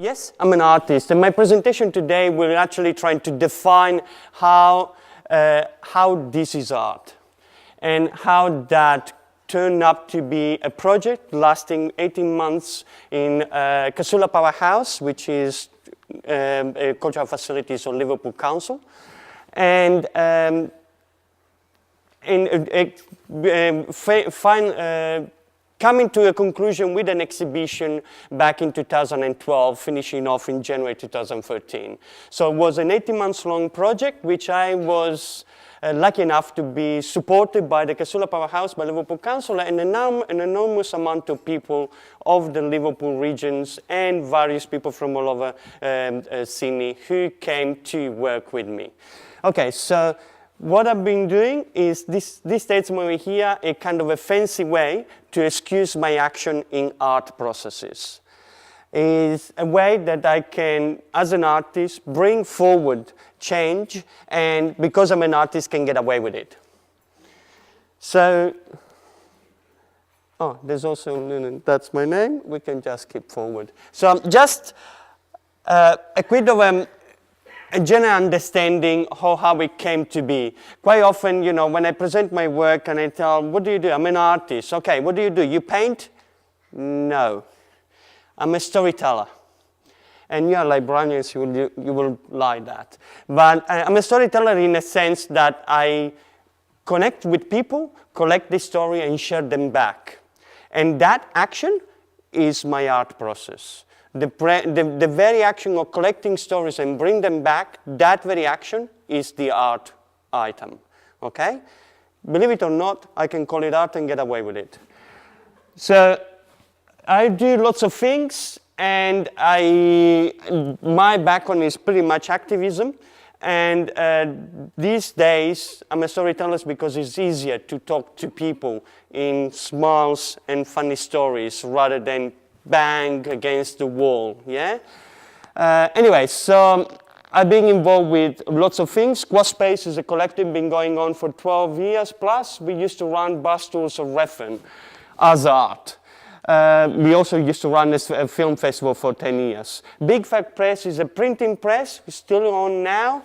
Yes, I'm an artist, and my presentation today will actually try to define how this is art and how that turned up to be a project lasting 18 months in Casula Powerhouse, which is a cultural facilities of Liverpool Council, and coming to a conclusion with an exhibition back in 2012, finishing off in January 2013. So it was an 18 months long project, which I was lucky enough to be supported by the Casula Powerhouse, by Liverpool Council, and an enormous amount of people of the Liverpool regions and various people from all over Sydney who came to work with me. Okay, so what I've been doing is this statement over here, a kind of a fancy way to excuse my action in art processes. Is a way that I can, as an artist, bring forward change, and because I'm an artist, can get away with it. So, oh, there's also, that's my name, we can just keep forward. So just a bit of a general understanding of how it came to be. Quite often, you know, when I present my work and I tell, what do you do? I'm an artist. Okay, what do? You paint? No. I'm a storyteller. And you're librarians, you will like that. But I'm a storyteller in a sense that I connect with people, collect the story, and share them back. And that action is my art process. The very action of collecting stories and bring them back, that very action is the art item, okay? Believe it or not, I can call it art and get away with it. So I do lots of things, and my background is pretty much activism. And these days, I'm a storyteller because it's easier to talk to people in smiles and funny stories rather than bang against the wall, yeah? Anyway, so I've been involved with lots of things. Squarespace is a collective, been going on for 12 years plus. We used to run bus tours of Redfern as art. We also used to run this film festival for 10 years. Big Fat Press is a printing press, it's still on now,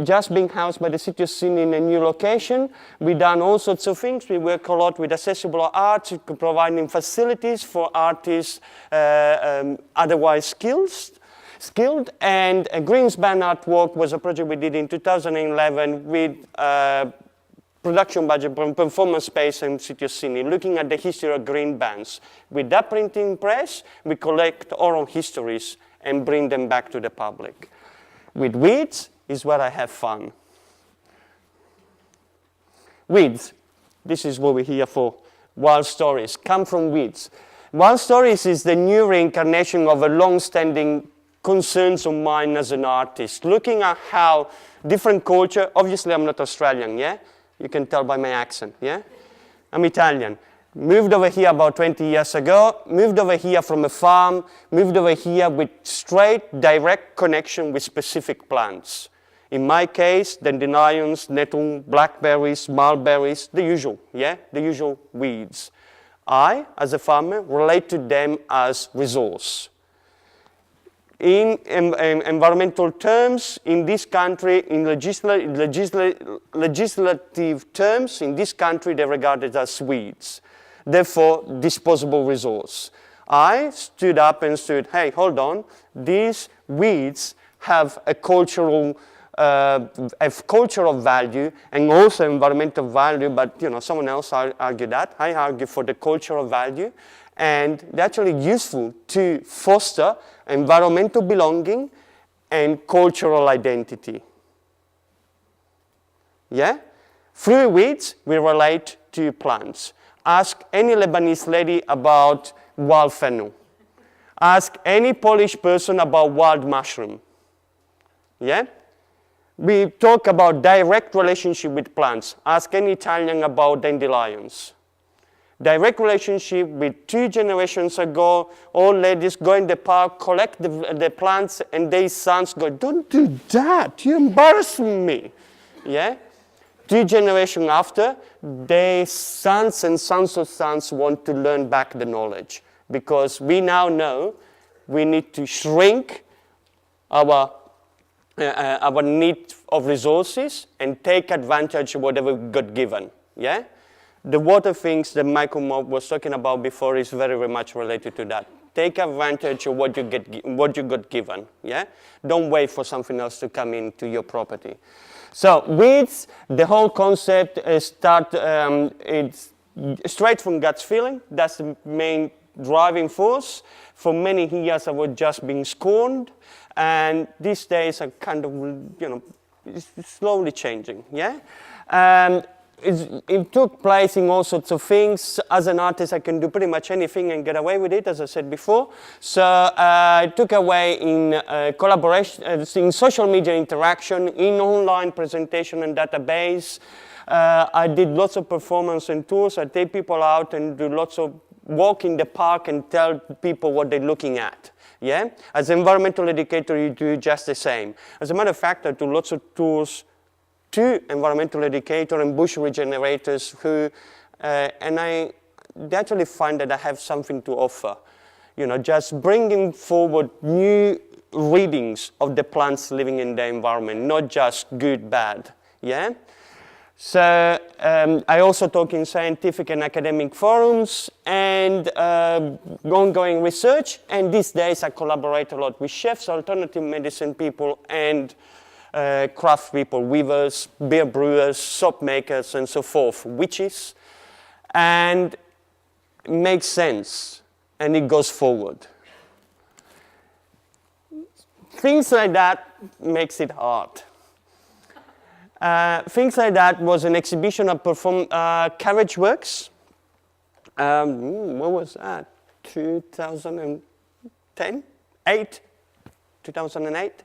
just being housed by the City of Sydney in a new location. We've done all sorts of things. We work a lot with accessible art, providing facilities for artists otherwise skilled. And Greenspan Artwork was a project we did in 2011 with production budget from performance space in City of Sydney, looking at the history of green bands. With that printing press, we collect oral histories and bring them back to the public. With weeds is where I have fun. Weeds, this is what we're here for. Wild stories come from weeds. Wild stories is the new reincarnation of a long-standing concerns of mine as an artist, looking at how different culture, obviously I'm not Australian, yeah? You can tell by my accent, yeah? I'm Italian. Moved over here about 20 years ago, moved over here from a farm, moved over here with straight, direct connection with specific plants. In my case, dandelions, nettle, blackberries, mulberries, the usual, yeah? The usual weeds. I, as a farmer, relate to them as resource. In environmental terms, in this country, in legislative terms, in this country, they're regarded as weeds. Therefore, disposable resource. I stood up and said, hey, hold on, these weeds have a cultural value and also environmental value, but you know, someone else argued that. I argue for the cultural value. And they're actually useful to foster environmental belonging and cultural identity. Yeah? Through weeds, we relate to plants. Ask any Lebanese lady about wild fennel. Ask any Polish person about wild mushroom. Yeah? We talk about direct relationship with plants. Ask any Italian about dandelions. Direct relationship with 2 generations ago, old ladies go in the park, collect the plants, and their sons go, don't do that, you're embarrassing me. Yeah? 2 generations after, their sons and sons of sons want to learn back the knowledge. Because we now know we need to shrink our need of resources and take advantage of whatever we got given, yeah? The water things that Michael Mobb was talking about before is very, very much related to that. Take advantage of what you got given, yeah? Don't wait for something else to come into your property. So weeds, the whole concept it's straight from gut feeling. That's the main driving force. For many years I was just being scorned, and these days are kind of, you know, it's slowly changing, yeah? It took place in all sorts of things. As an artist, I can do pretty much anything and get away with it, as I said before. So it took away in collaboration, in social media interaction, in online presentation and database. I did lots of performance and tours. I take people out and do lots of walk in the park and tell people what they're looking at. Yeah? As an environmental educator, you do just the same. As a matter of fact, I do lots of tours to environmental educators and bush regenerators who, and they actually find that I have something to offer. You know, just bringing forward new readings of the plants living in the environment, not just good, bad, yeah? So I also talk in scientific and academic forums and ongoing research, and these days I collaborate a lot with chefs, alternative medicine people, and craft people, weavers, beer brewers, soap makers, and so forth, witches, and it makes sense, and it goes forward. Things like that makes it hard. Things like that was an exhibition I performed, Carriage Works. What was that? 2010? 2008?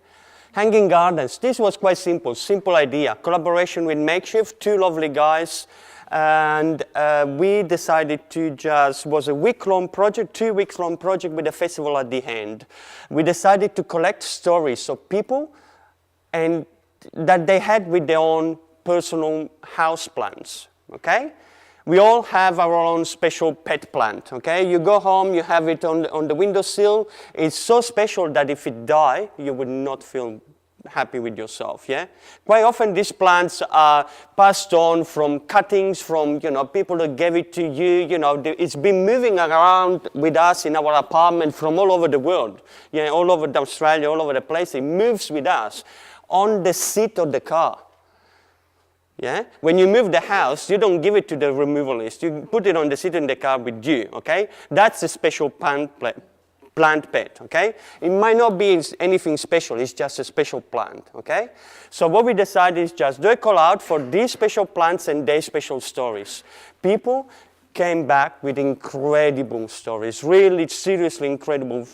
Hanging Gardens. This was quite simple idea. Collaboration with Makeshift, two lovely guys, and we decided to just, was a week-long project, 2 weeks long project with a festival at the end. We decided to collect stories of people and that they had with their own personal house plants, okay? We all have our own special pet plant, okay? You go home, you have it on the windowsill. It's so special that if it dies, you would not feel happy with yourself, yeah? Quite often these plants are passed on from cuttings, from, you know, people that gave it to you, you know, it's been moving around with us in our apartment from all over the world, yeah, all over Australia, all over the place. It moves with us on the seat of the car. Yeah? When you move the house, you don't give it to the removalist. You put it on the seat in the car with you, okay? That's a special plant pet, okay? It might not be anything special, it's just a special plant, okay? So what we decided is just do a call out for these special plants and their special stories. People came back with incredible stories, really seriously incredible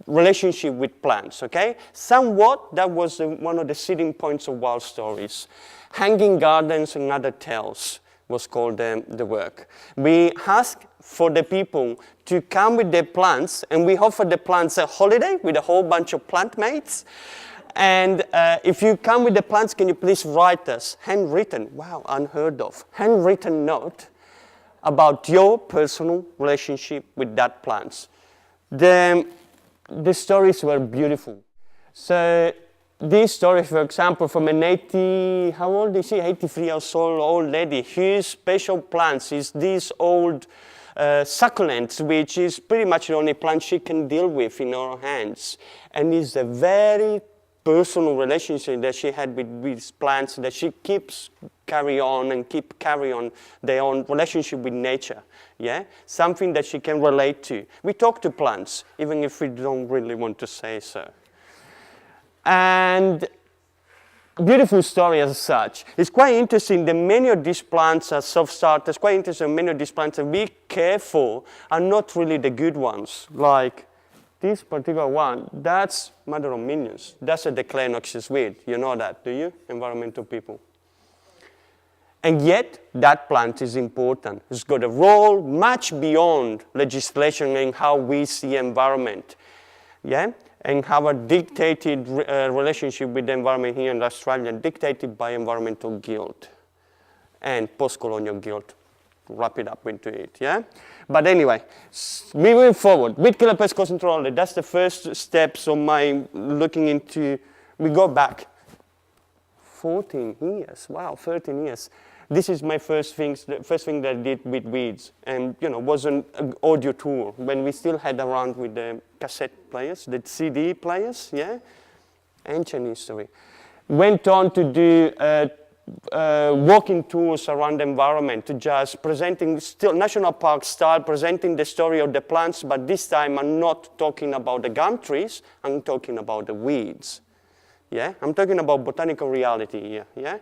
relationship with plants, okay? Somewhat, that was one of the sitting points of Wild Stories. Hanging Gardens and Other Tales was called the work. We asked for the people to come with their plants, and we offered the plants a holiday with a whole bunch of plant mates. And if you come with the plants, can you please write us, handwritten, wow, unheard of, handwritten note about your personal relationship with that plants. The stories were beautiful. So this story, for example, from an 83 years old lady, whose special plants is these old succulents, which is pretty much the only plant she can deal with in her hands. And it's a very personal relationship that she had with these plants that she keeps carry on their own relationship with nature, yeah? Something that she can relate to. We talk to plants, even if we don't really want to say so. And beautiful story as such. It's quite interesting that many of these plants are self-starters. Quite interesting, many of these plants that we care for are not really the good ones. Like this particular one, that's Mother of Minions. That's a Declanoxys weed. You know that, do you, environmental people? And yet, that plant is important. It's got a role much beyond legislation and how we see environment, yeah? And have a dictated relationship with the environment here in Australia, dictated by environmental guilt and post-colonial guilt. wrap it up into it, yeah? But anyway, moving forward, weed killer pest control, that's the first steps of my looking into, we go back 14 years, wow, 13 years. This is my first thing that I did with weeds, and was an audio tour when we still had around with the cassette players, the CD players, yeah? Ancient history. Went on to do walking tours around the environment, to just presenting, still national park style, presenting the story of the plants, but this time I'm not talking about the gum trees, I'm talking about the weeds. Yeah, I'm talking about botanical reality here, yeah?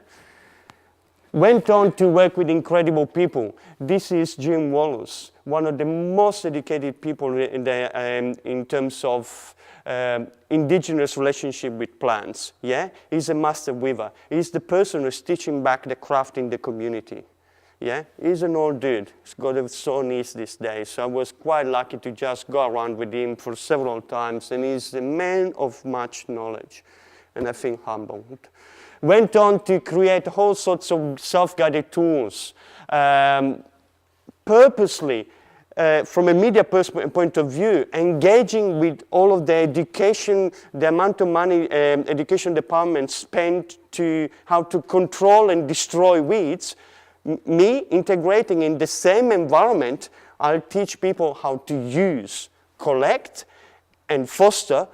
Went on to work with incredible people. This is Jim Wallace, one of the most educated people in terms of indigenous relationship with plants, yeah? He's a master weaver. He's the person who's teaching back the craft in the community, yeah? He's an old dude. He's got a sore knees these days, so I was quite lucky to just go around with him for several times, and he's a man of much knowledge, and I think humbled. Went on to create all sorts of self-guided tools, purposely, from a media point of view, engaging with all of the education, the amount of money education departments spent to how to control and destroy weeds, me integrating in the same environment, I'll teach people how to use, collect, and foster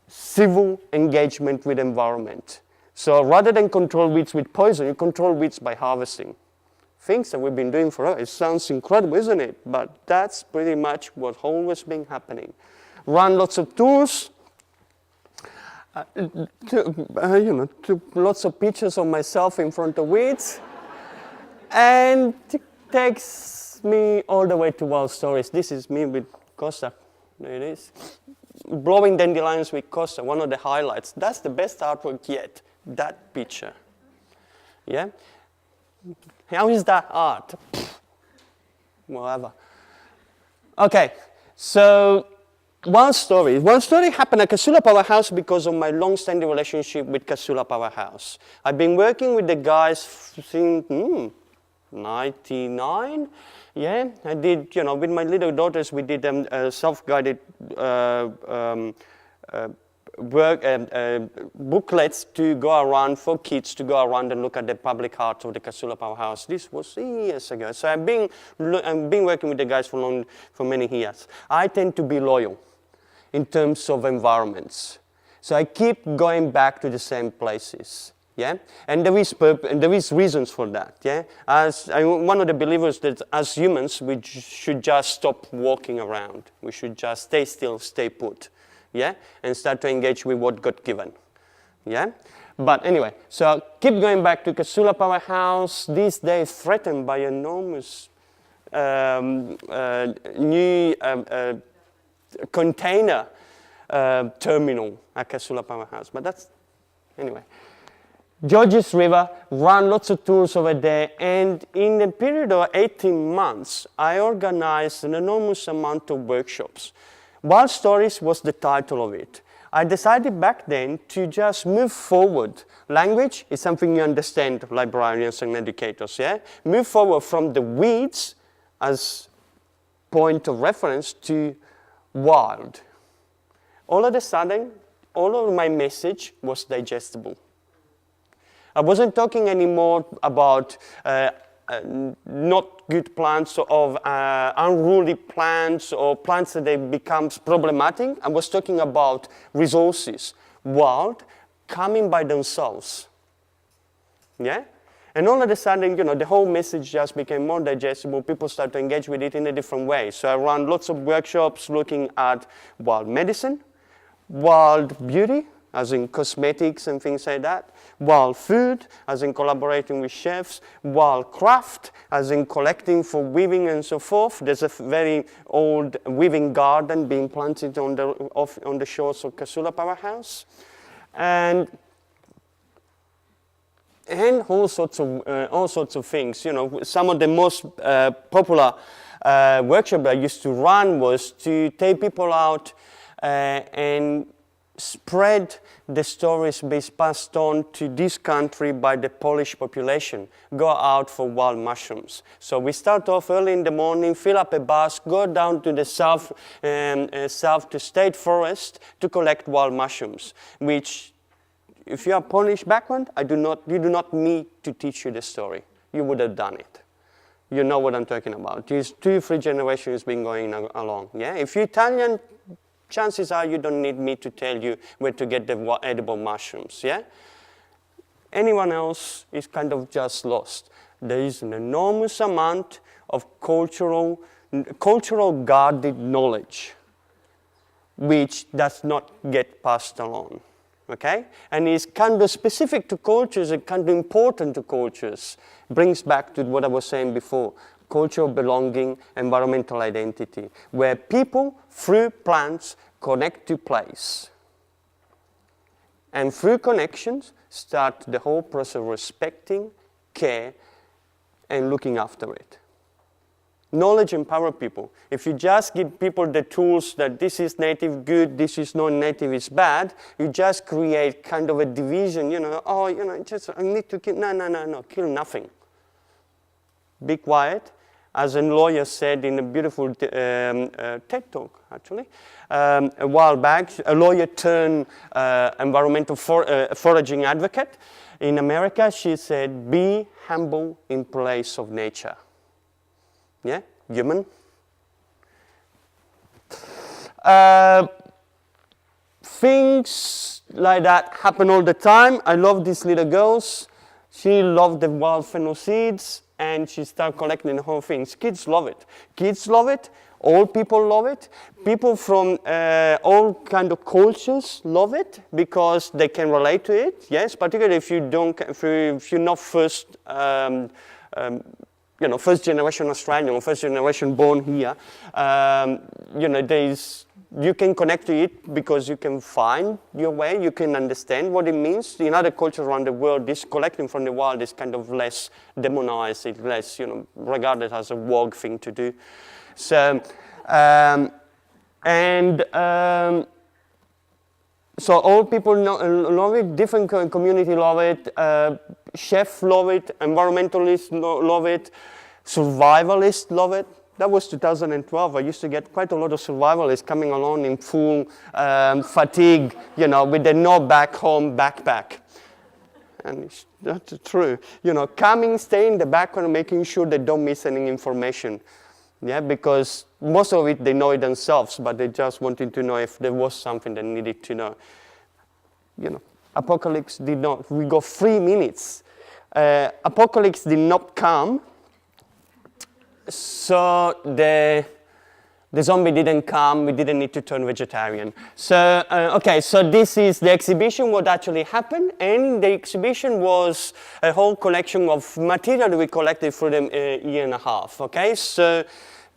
civil engagement with environment. So rather than control weeds with poison, you control weeds by harvesting. Things that we've been doing forever. It sounds incredible, isn't it? But that's pretty much what's always been happening. Run lots of tours, took lots of pictures of myself in front of weeds, and it takes me all the way to wild stories. This is me with Costa. There it is. Blowing dandelions with Costa, one of the highlights. That's the best artwork yet. That picture, yeah? How is that art? Whatever. Okay, so one story happened at Casula Powerhouse because of my long-standing relationship with Casula Powerhouse. I've been working with the guys since 99, yeah? I did, with my little daughters, we did self-guided work booklets to go around for kids to go around and look at the public art of the Casula Powerhouse. This was years ago. So I've been working with the guys for many years. I tend to be loyal in terms of environments. So I keep going back to the same places. Yeah, and there is reasons for that. Yeah, I'm one of the believers that as humans we should just stop walking around. We should just stay still, stay put. Yeah, and start to engage with what got given. Yeah, but anyway, so keep going back to Casula Powerhouse. These days threatened by enormous new container terminal at Casula Powerhouse. But that's anyway. Georges River, ran lots of tours over there, and in a period of 18 months, I organized an enormous amount of workshops. Wild Stories was the title of it. I decided back then to just move forward. Language is something you understand, librarians and educators, yeah? Move forward from the weeds as point of reference to wild. All of a sudden, all of my message was digestible. I wasn't talking anymore about not good plants or unruly plants or plants that they become problematic. I was talking about resources, wild, coming by themselves. Yeah? And all of a sudden, the whole message just became more digestible. People started to engage with it in a different way. So I ran lots of workshops looking at wild medicine, wild beauty, as in cosmetics and things like that, wild food, as in collaborating with chefs, wild craft, as in collecting for weaving and so forth. There's a very old weaving garden being planted on the shores of Casula Powerhouse. And all sorts of things. Some of the most popular workshop I used to run was to take people out and spread the stories being passed on to this country by the Polish population. Go out for wild mushrooms. So we start off early in the morning, fill up a bus, go down to the south to state forest to collect wild mushrooms, which, if you have Polish background, you do not need to teach you the story. You would have done it. You know what I'm talking about. These 2-3 generations been going along. Yeah, if you're Italian, chances are you don't need me to tell you where to get the edible mushrooms, yeah? Anyone else is kind of just lost. There is an enormous amount of cultural guarded knowledge which does not get passed along, okay? And is kind of specific to cultures and kind of important to cultures. Brings back to what I was saying before. Cultural belonging, environmental identity, where people, through plants, connect to place. And through connections, start the whole process of respecting, care, and looking after it. Knowledge empowers people. If you just give people the tools that this is native good, this is non-native is bad, you just create kind of a division, just I need to kill, no, kill nothing. Be quiet. As a lawyer said in a beautiful TED talk, actually, a while back, a lawyer turned environmental foraging advocate. In America, she said, be humble in place of nature. Yeah, human. Things like that happen all the time. I love these little girls. She loved the wild fennel seeds, and she started collecting the whole things. Kids love it. Kids love it. Old people love it. People from all kind of cultures love it because they can relate to it. Yes, particularly if you're not first generation Australian or first generation born here. You can connect to it because you can find your way, you can understand what it means. In other cultures around the world, this collecting from the wild is kind of less demonized, it's less, regarded as a wog thing to do. So, so all people love it, different community love it, chefs love it, environmentalists love it, survivalists love it. That was 2012. I used to get quite a lot of survivalists coming along in full fatigue, with the no back home backpack. And that's true. Coming, stay in the background, making sure they don't miss any information. Yeah, because most of it, they know it themselves, but they just wanted to know if there was something they needed to know. Apocalypse did not. We got 3 minutes. Apocalypse did not come. So the zombie didn't come, we didn't need to turn vegetarian. So, so this is the exhibition, what actually happened, and the exhibition was a whole collection of material we collected for a year and a half, okay? So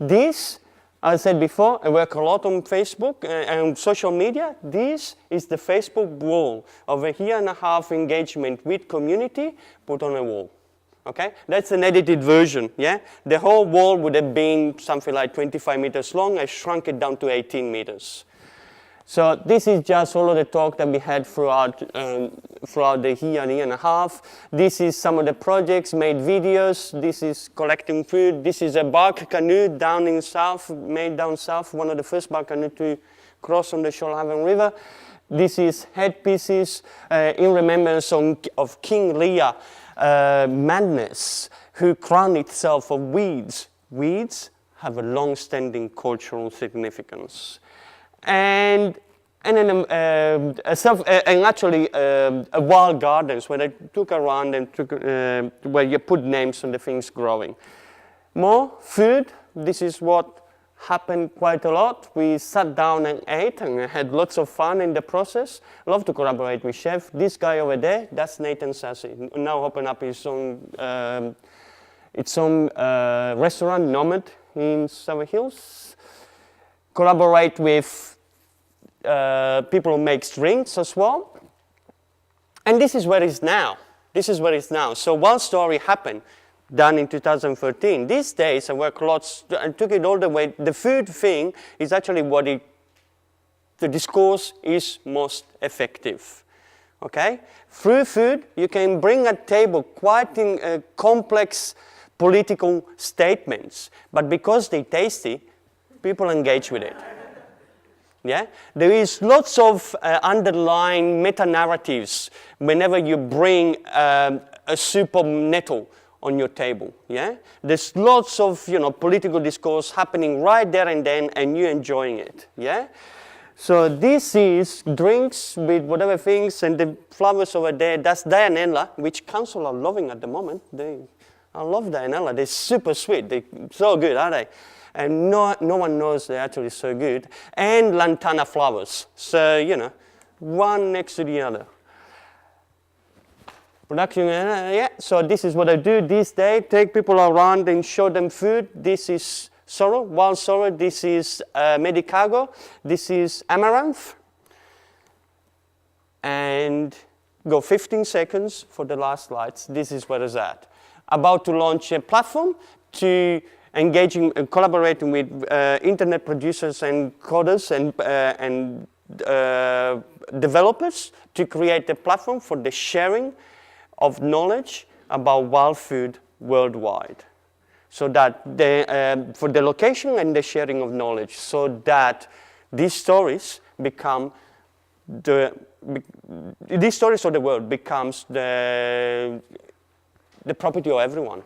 this, as I said before, I work a lot on Facebook and social media. This is the Facebook wall of a year and a half engagement with community put on a wall. Okay, that's an edited version, yeah? The whole wall would have been something like 25 meters long. I shrunk it down to 18 meters. So this is just all of the talk that we had throughout the year and a half. This is some of the projects, made videos. This is collecting food. This is a bark canoe down in south, made down south, one of the first bark canoe to cross on the Shoalhaven River. This is headpieces in remembrance of King Lear. Madness, who crowned itself of weeds. Weeds have a long-standing cultural significance, and actually wild gardens where they took around and where you put names on the things growing. More food. This is what happened quite a lot. We sat down and ate and had lots of fun in the process. Love to collaborate with chef. This guy over there, that's Nathan Sassy. Now open up his own restaurant, Nomad, in Surrey Hills. Collaborate with people who make drinks as well. And this is where it is now. This is where it is now. So one story happened. Done in 2013. These days I work lots and took it all the way. The food thing is actually what it the discourse is most effective. Okay? Through food, you can bring at table quite complex political statements, but because they're tasty, people engage with it. Yeah? There is lots of underlying meta-narratives whenever you bring a soup of nettle on your table. Yeah? There's lots of political discourse happening right there and then, and you enjoying it. Yeah? So this is drinks with whatever things, and the flowers over there, that's Dianella, which council are loving at the moment. I love Dianella, they're super sweet, they're so good, aren't they? And no one knows they're actually so good. And lantana flowers, so one next to the other. Production, yeah, so this is what I do this day, take people around and show them food. This is sorrel, wild sorrel, this is medicago, this is amaranth. And go 15 seconds for the last slides. This is where it's at. About to launch a platform to engaging and collaborating with internet producers and coders and developers to create a platform for the sharing of knowledge about wild food worldwide. So that for the location and the sharing of knowledge, so that these stories become these stories of the world becomes the property of everyone.